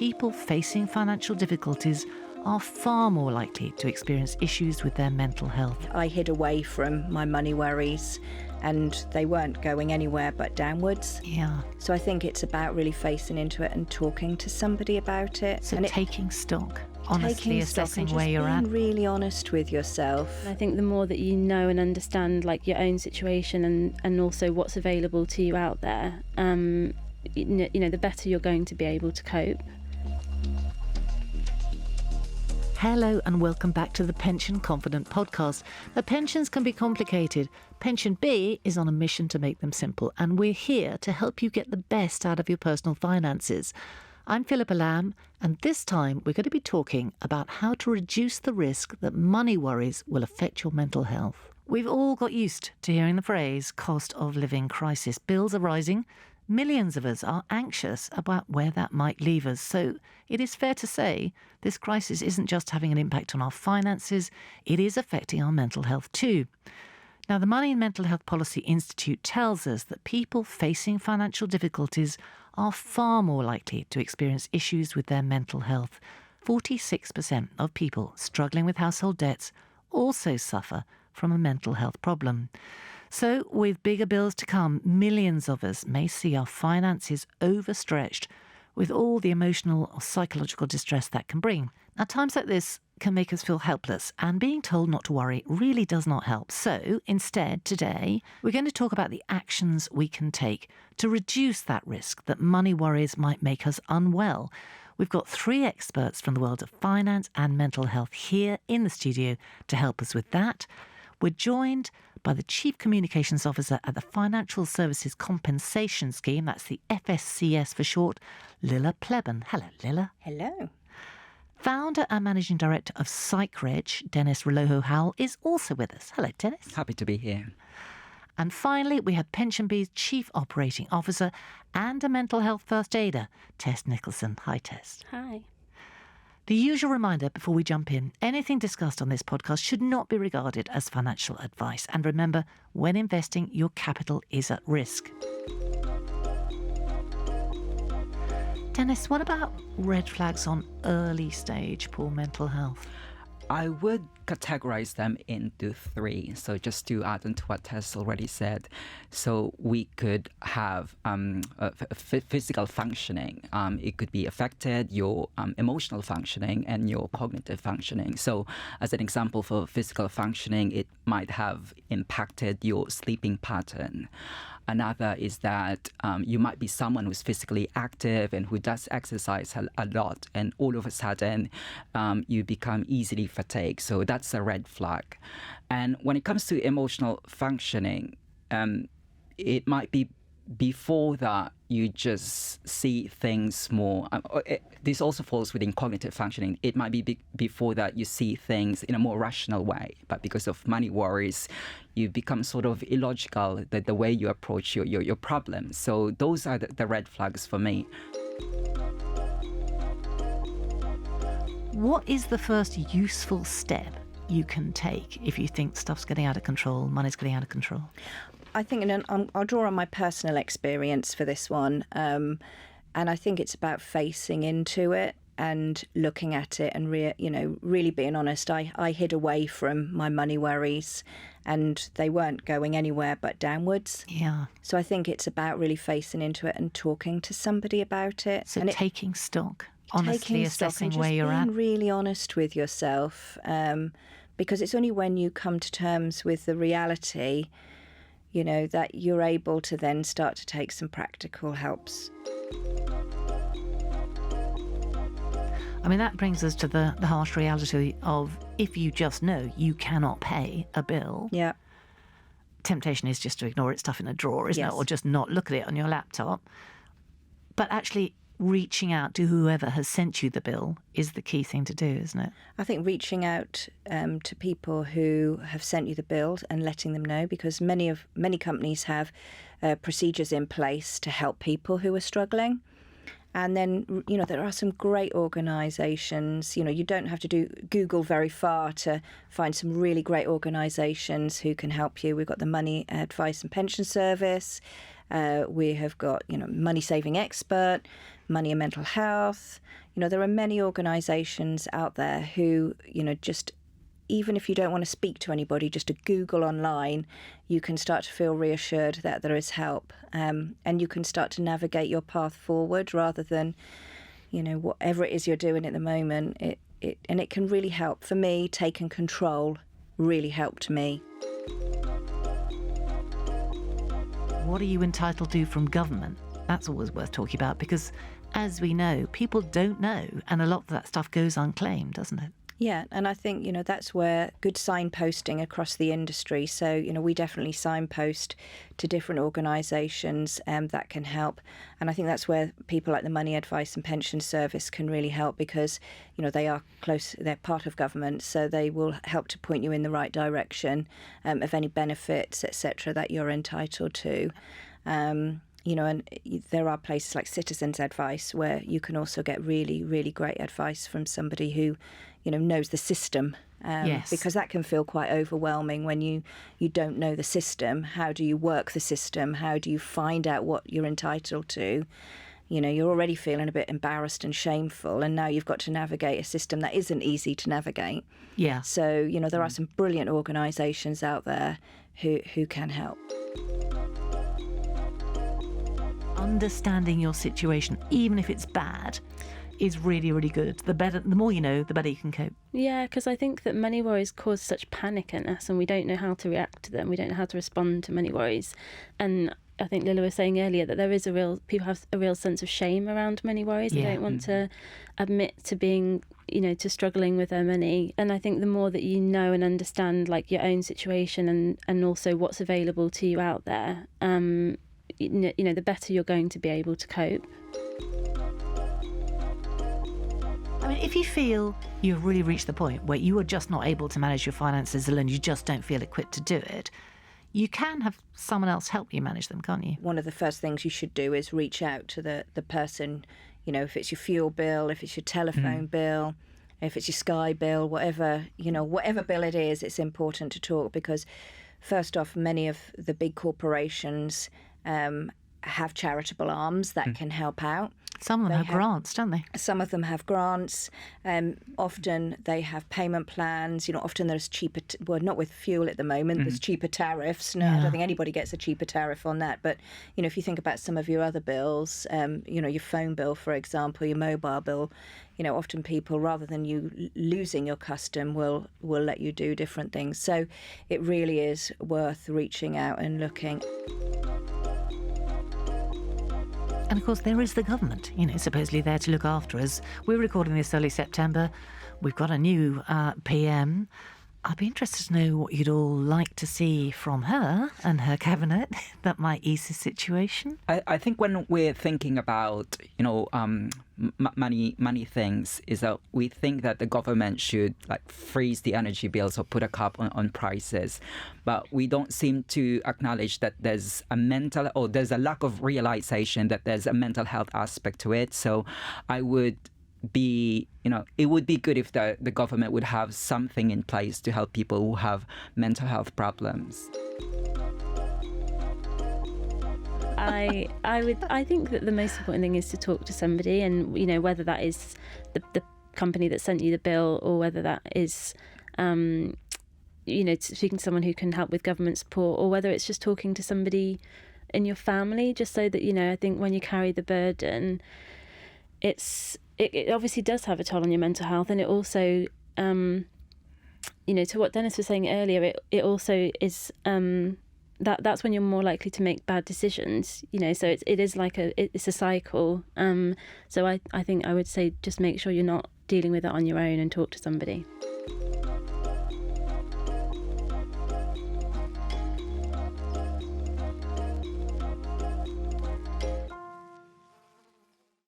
people facing financial difficulties are far more likely to experience issues with their mental health. I hid away from my money worries and they weren't going anywhere but downwards. Yeah. So I think it's about really facing into it and talking to somebody about it. So taking stock, honestly assessing where you're at. Being really honest with yourself. I think the more that you know and understand like your own situation and also what's available to you out there, the better you're going to be able to cope. Hello and welcome back to the Pension Confident podcast. Now, pensions can be complicated. PensionBee is on a mission to make them simple, and we're here to help you get the best out of your personal finances. I'm Lila Pleban, and this time we're going to be talking about how to reduce the risk that money worries will affect your mental health. We've all got used to hearing the phrase cost of living crisis. Bills are rising. Millions of us are anxious about where that might leave us. So it is fair to say this crisis isn't just having an impact on our finances, it is affecting our mental health too. Now, the Money and Mental Health Policy Institute tells us that people facing financial difficulties are far more likely to experience issues with their mental health. 46% of people struggling with household debts also suffer from a mental health problem. So, with bigger bills to come, millions of us may see our finances overstretched with all the emotional or psychological distress that can bring. Now, times like this can make us feel helpless, and being told not to worry really does not help. So, instead, today, we're going to talk about the actions we can take to reduce that risk that money worries might make us unwell. We've got 3 experts from the world of finance and mental health here in the studio to help us with that. We're joined by the Chief Communications Officer at the Financial Services Compensation Scheme, that's the FSCS for short, Lila Pleban. Hello, Lila. Hello. Founder and Managing Director of PsychReg, Dennis Relojo-Howell, is also with us. Hello, Dennis. Happy to be here. And finally, we have PensionBee's Chief Operating Officer and a mental health first aider, Tess Nicholson. Hi, Tess. Hi. The usual reminder before we jump in, anything discussed on this podcast should not be regarded as financial advice. And remember, when investing, your capital is at risk. Dennis, what about red flags on early stage poor mental health? I would categorize them into 3. So just to add on to what Tess already said. So we could have physical functioning. It could be affected, your emotional functioning and your cognitive functioning. So as an example for physical functioning, it might have impacted your sleeping pattern. Another is that you might be someone who's physically active and who does exercise a lot, and all of a sudden you become easily fatigued. So that's a red flag. And when it comes to emotional functioning, it might be before that you just see things more. This also falls within cognitive functioning. It might be before that you see things in a more rational way, but because of money worries, you become sort of illogical, the way you approach your problems. So those are the red flags for me. What is the first useful step you can take if you think stuff's getting out of control, money's getting out of control? I think I'll draw on my personal experience for this one. And I think it's about facing into it and looking at it and really being honest. I hid away from my money worries and they weren't going anywhere but downwards. Yeah. So I think it's about really facing into it and talking to somebody about it. So and taking stock, honestly assessing where you're at. Being really honest with yourself, because it's only when you come to terms with the reality, that you're able to then start to take some practical helps. I mean, that brings us to the harsh reality of if you just know you cannot pay a bill. Yeah. Temptation is just to ignore it, stuff in a drawer, isn't Yes. it? Or just not look at it on your laptop. But actually reaching out to whoever has sent you the bill is the key thing to do, isn't it? I think reaching out to people who have sent you the bill and letting them know, because many companies have procedures in place to help people who are struggling. And then, there are some great organisations. You don't have to Google very far to find some really great organisations who can help you. We've got the Money Advice and Pension Service. We have got, Money Saving Expert. Money and Mental Health. There are many organisations out there who, just even if you don't want to speak to anybody, just to Google online, you can start to feel reassured that there is help, and you can start to navigate your path forward rather than, whatever it is you're doing at the moment. And it can really help. For me, taking control really helped me. What are you entitled to from government? That's always worth talking about because, as we know, people don't know, and a lot of that stuff goes unclaimed, doesn't it? Yeah, and I think, that's where good signposting across the industry. So, we definitely signpost to different organisations that can help. And I think that's where people like the Money Advice and Pension Service can really help because, they are close, they're part of government, so they will help to point you in the right direction of any benefits, etc., that you're entitled to. And there are places like Citizens Advice where you can also get really, really great advice from somebody who, knows the system. Yes. Because that can feel quite overwhelming when you don't know the system. How do you work the system? How do you find out what you're entitled to? You're already feeling a bit embarrassed and shameful, and now you've got to navigate a system that isn't easy to navigate. Yeah. So, there are some brilliant organisations out there who can help. Understanding your situation, even if it's bad, is really, really good. The more you know, the better you can cope. Yeah, because I think that money worries cause such panic in us and we don't know how to react to them. We don't know how to respond to money worries. And I think Lila was saying earlier that people have a real sense of shame around money worries. They don't want to admit to being, to struggling with their money. And I think the more that you know and understand like your own situation and also what's available to you out there, the better you're going to be able to cope. I mean, if you feel you've really reached the point where you are just not able to manage your finances alone, you just don't feel equipped to do it, you can have someone else help you manage them, can't you? One of the first things you should do is reach out to the person, if it's your fuel bill, if it's your telephone bill, if it's your Sky bill, whatever bill it is, it's important to talk because, first off, many of the big corporations have charitable arms that can help out. Some of them have grants, don't they? Some of them have grants. Often they have payment plans. Often there's cheaper, not with fuel at the moment, there's cheaper tariffs. No, I don't think anybody gets a cheaper tariff on that. But, if you think about some of your other bills, your phone bill, for example, your mobile bill, often people, rather than you losing your custom, will let you do different things. So it really is worth reaching out and looking. And of course, there is the government, supposedly there to look after us. We're recording this early September. We've got a new PM. I'd be interested to know what you'd all like to see from her and her cabinet that might ease the situation. I think when we're thinking about, money things, is that we think that the government should freeze the energy bills or put a cap on prices. But we don't seem to acknowledge that there's a lack of realization that there's a mental health aspect to it. So it would be good if the government would have something in place to help people who have mental health problems. I think that the most important thing is to talk to somebody, and whether that is the company that sent you the bill or whether that is speaking to someone who can help with government support, or whether it's just talking to somebody in your family, just so that I think when you carry the burden, it obviously does have a toll on your mental health, and it also to what Dennis was saying earlier, it also is that's when you're more likely to make bad decisions, so it is like it's a cycle. So I think I would say just make sure you're not dealing with it on your own and talk to somebody.